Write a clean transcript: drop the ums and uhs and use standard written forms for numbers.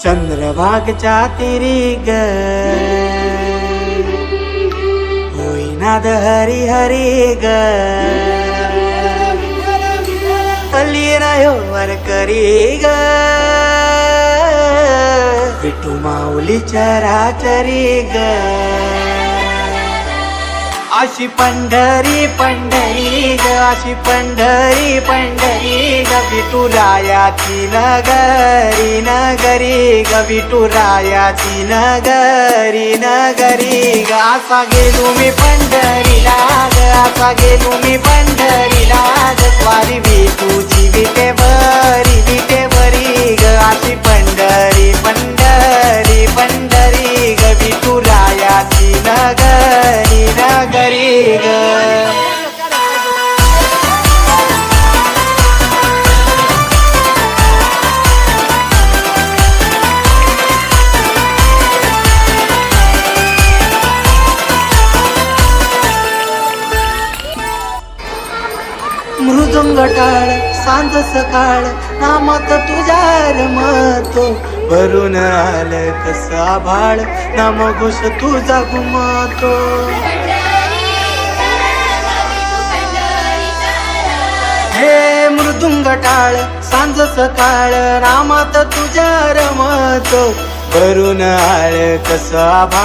चंद्रभागच्या तिरी ग होईनाद हरी हरी ग वर करी ग विठू माऊली चराचरी ग अशी पंढरी पंढरी ग अशी पंढरी पंढरी ग विठुरायाची नगरी नगरी ग विठुरायाची नगरी नगरी ग असा गेलो मी पंढरीला ग असा गेलो मी पंढरीला ग स्वारी विठूची विटेवरी ग अशी पंढरी पंढरी पंढरी ग विठुरायाची नगरी नगरी ग मृदुंग टाळ सांज सकाळ नामात तुझ्या रमतो भरून आलं कस आभाळ नाम घोष तुझा घुमतो हे मृदुंग टाळ सांज सकाळ नामात तुझ्या रमतो भरून आलं कस आभाळ